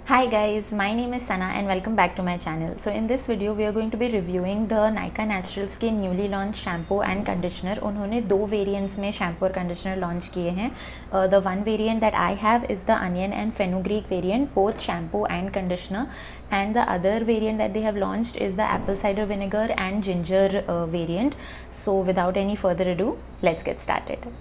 Hi guys, my name is Sana and welcome back to my channel. So in this video we are going to be reviewing the Nykaa Naturals के newly launched shampoo and conditioner. उन्होंने दो variants में shampoo और conditioner launch किए हैं. The one variant that I have is the onion and fenugreek variant, both shampoo and conditioner. And the other variant that they have launched is the apple cider vinegar and ginger variant. So without any further ado, let's get started.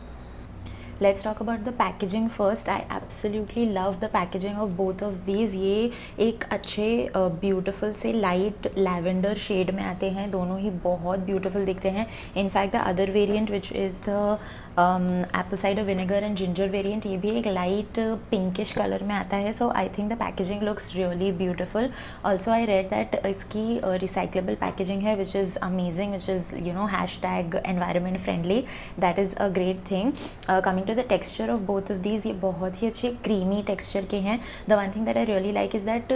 Let's talk about the packaging first. I absolutely love the packaging of both of these. ये एक अच्छे beautiful से light lavender shade में आते हैं. दोनों ही बहुत beautiful दिखते हैं. In fact the other variant which is the apple cider vinegar and ginger variant, ये भी एक लाइट पिंकिश कलर में आता है. So I think the packaging looks really beautiful. Also I read that इसकी रिसाइक्लेबल पैकेजिंग है which is amazing, which is hashtag environment friendly. That is a great thing. Coming to the texture of both of these, ये बहुत ही अच्छे creamy texture के हैं. The one thing that I really like is that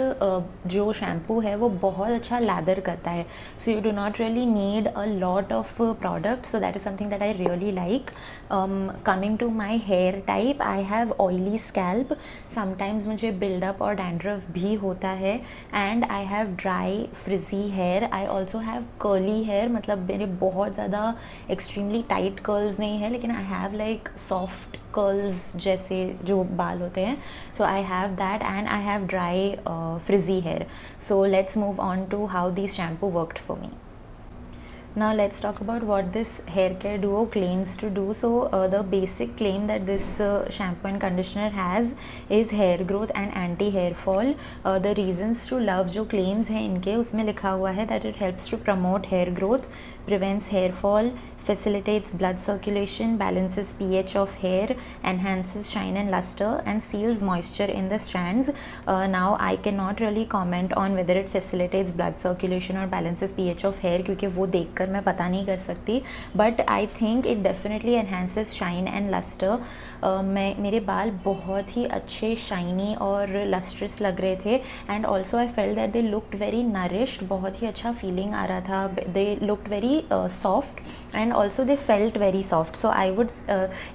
जो shampoo है वो बहुत अच्छा लैदर करता है. So you do not really need a lot of product. So that is something that I really like. Coming to my hair type, I have oily scalp. Sometimes मुझे buildup और dandruff भी होता है. And I have dry frizzy hair. I also have curly hair, मतलब मेरे बहुत ज़्यादा extremely tight curls नहीं है, लेकिन I have like soft curls जैसे जो बाल होते हैं. So I have that and I have dry frizzy hair. So let's move on to how this shampoo worked for me. Now let's talk about what this hair care duo claims to do. So the basic claim that this shampoo and conditioner has is hair growth and anti hair fall. The reasons to love जो claims हैं इनके, उसमें लिखा हुआ है that it helps to promote hair growth, prevents hair fall, facilitates blood circulation, balances pH of hair, enhances shine and luster, and seals moisture in the strands. Now I cannot really comment on whether it facilitates blood circulation or balances pH of hair, क्योंकि वो देखकर मैं पता नहीं कर सकती. But I think it definitely enhances shine and luster. मेरे बाल बहुत ही अच्छे शाइनी और लस्ट्रस लग रहे थे. And also I felt that they looked very nourished. बहुत ही अच्छा फीलिंग आ रहा था. They looked very soft and also they felt very soft. So I would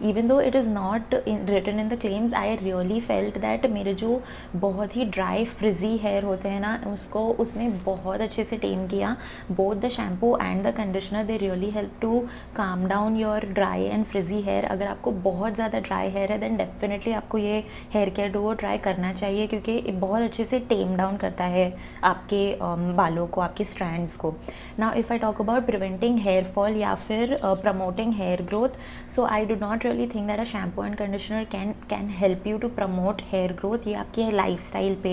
even though it is not written in the claims, I really felt that मेरे जो बहुत ही dry frizzy hair होते हैं ना, उसको उसने बहुत अच्छे से tame किया. Both the shampoo and the conditioner, they really help to calm down your dry and frizzy hair. अगर आपको बहुत ज़्यादा dry hair है then definitely आपको ये hair care duo try करना चाहिए, क्योंकि ये बहुत अच्छे से tame down करता है आपके बालों को, आपके strands को. Now if I talk about preventing hair fall या फिर promoting hair growth, so I do not really think that a shampoo and conditioner can help you to promote hair growth. ये आपके lifestyle पे,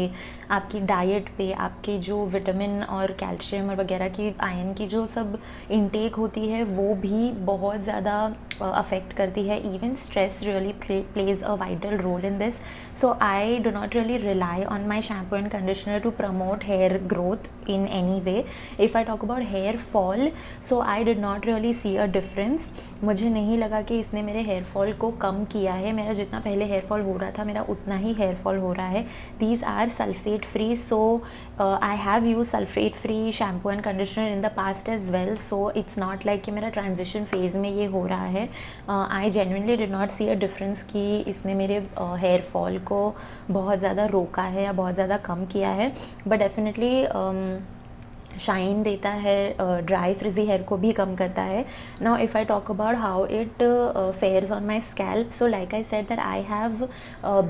आपकी diet पे, आपके जो vitamin और कैल्शियम और वगैरह की आयरन की जो सब इंटेक होती है वो भी बहुत ज़्यादा अफेक्ट करती है. Even stress really plays a vital role in this. So I do not really rely on my shampoo and conditioner to promote hair growth in any way. If I talk about hair fall, so I did not really see a difference. मुझे नहीं लगा कि इसने मेरे hair fall को कम किया है. मेरा जितना पहले हेयर फॉल हो रहा था मेरा उतना ही हेयर फॉल हो रहा है. These are sulfate free, so I have used sulfate free shampoo and conditioner in the past as well. So it's not like कि मेरा transition phase में ये हो रहा है. I genuinely did not see a difference कि इसने मेरे हेयर फॉल को बहुत ज़्यादा रोका है या बहुत ज़्यादा कम किया है. बट डेफिनेटली शाइन देता है, ड्राई फ्रिजी हेयर को भी कम करता है. Now if I talk about how it fares on my scalp, so like I said that I have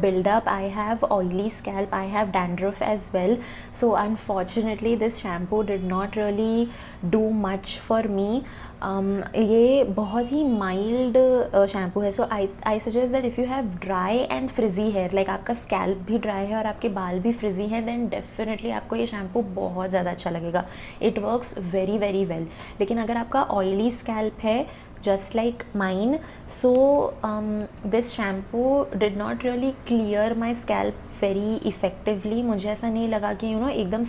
buildup, I have oily scalp, I have dandruff as well. So unfortunately this shampoo did not really do much for me. ये बहुत ही mild shampoo है. So I suggest that if you have dry and frizzy hair, like आपका scalp भी dry है और आपके बाल भी फ्रिजी हैं, देन डेफिनेटली आपको ये शैम्पू बहुत ज़्यादा अच्छा लगेगा. It works very very well. लेकिन अगर आपका ऑयली स्कैल्प है just like mine, so this shampoo did not really clear my scalp very effectively. मुझे ऐसा नहीं लगा कि एकदम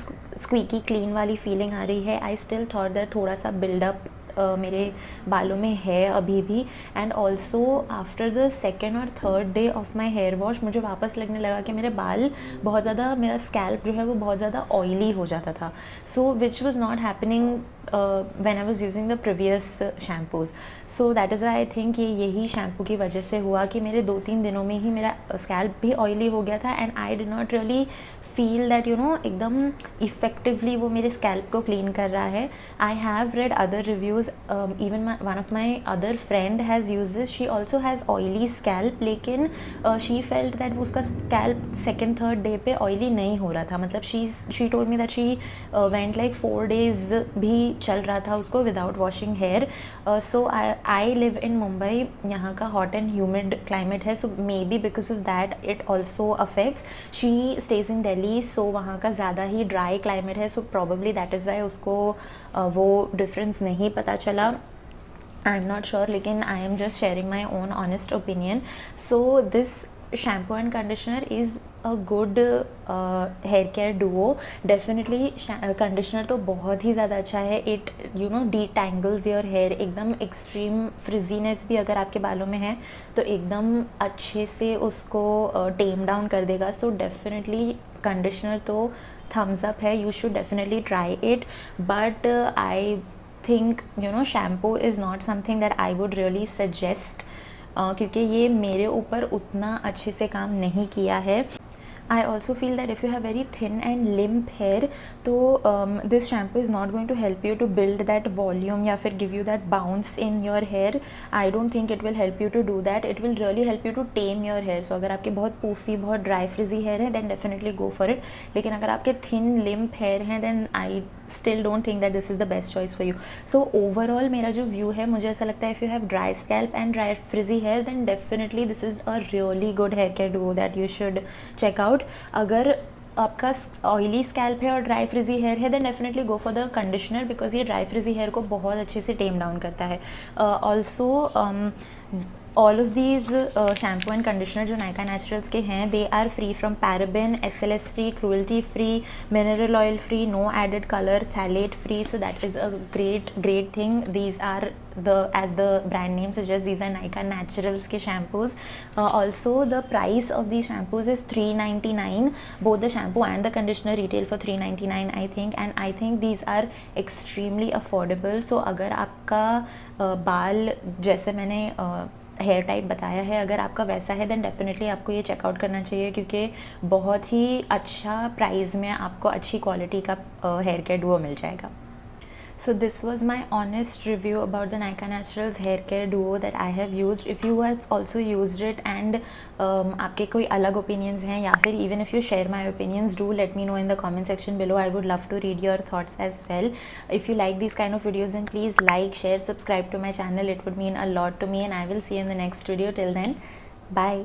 squeaky clean वाली feeling आ रही है. I still thought that थोड़ा सा build-up मेरे बालों में है अभी भी. And also after the second और third day of my hair wash मुझे वापस लगने लगा कि मेरे बाल बहुत ज़्यादा, मेरा स्कैल्प जो है वो बहुत ज़्यादा ऑयली हो जाता था. So which was not happening when I was using the previous shampoos. So that is why I think ये यही शैम्पू की वजह से हुआ कि मेरे 2-3 दिनों में ही मेरा स्कैल्प भी ऑयली हो गया था. And I did not really feel that you know एकदम इफ़ेक्टिवली वो मेरे स्कैल्प को क्लीन कर रहा है. I have read other reviews, even one of my other friend has use this. She also has oily scalp, लेकिन she felt that उसका scalp second third day पे ऑयली नहीं हो रहा था. मतलब she told me that she went like 4 days भी चल रहा था उसको without washing hair. So I live in Mumbai, यहाँ का हॉट एंड ह्यूमिड क्लाइमेट है, so maybe because of that it also affects. She stays in Delhi, so वहाँ का ज़्यादा ही ड्राई क्लाइमेट है, so probably that is why उसको वो डिफरेंस नहीं पता चला. आई एम नॉट श्योर, लेकिन I am just sharing my own honest opinion. So this shampoo and conditioner is a good hair care duo. Definitely conditioner तो बहुत ही ज़्यादा अच्छा है. It you know detangles your hair. एकदम extreme frizziness भी अगर आपके बालों में है तो एकदम अच्छे से उसको टेम डाउन कर देगा. सो डेफिनेटली कंडीशनर तो थम्स अप है. You should definitely try it. But I think you know shampoo is not something that I would really suggest, क्योंकि ये मेरे ऊपर उतना अच्छे से काम नहीं किया है. I also feel that if you have very thin and limp hair, तो this shampoo is not going to help you to build that volume या फिर give you that bounce in your hair. I don't think it will help you to do that. It will really help you to tame your hair. So अगर आपके बहुत poofy, बहुत dry frizzy hair है, then definitely go for it. लेकिन अगर आपके thin limp hair हैं, then I still don't think that this is the best choice for you. So overall मेरा जो view है, मुझे ऐसा लगता है if you have dry scalp and dry frizzy hair, then definitely this is a really good hair care duo that you should check out. अगर आपका oily scalp है और ड्राई फ्रिजी हेयर है, then definitely go for the conditioner, because ये dry frizzy hair को बहुत अच्छे से टेम डाउन करता है. Also all of these shampoo and conditioner जो नायका नेचुरल्स के हैं, they are free from paraben, SLS free, cruelty free, mineral oil free, no added colour, phthalate free. So that is a great thing. These are as the brand name suggests, these are Nykaa Naturals के shampoos. Also the price of these shampoos is $3.99. Both the shampoo and the conditioner retail for $3.99 I think, and I think these are extremely affordable. So अगर आपका बाल जैसे मैंने hair type बताया है, अगर आपका वैसा है, देन डेफिनेटली आपको ये चेकआउट करना चाहिए, क्योंकि बहुत ही अच्छा प्राइस में आपको अच्छी क्वालिटी का हेयर केयर डुओ मिल जाएगा. So this was my honest review about the Nykaa Naturals hair care duo that I have used. If you have also used it and आपके कोई अलग opinions हैं, या फिर even if you share my opinions, do let me know in the comment section below. I would love to read your thoughts as well. If you like these kind of videos, then please like, share, subscribe to my channel. It would mean a lot to me, and I will see you in the next video. Till then, bye.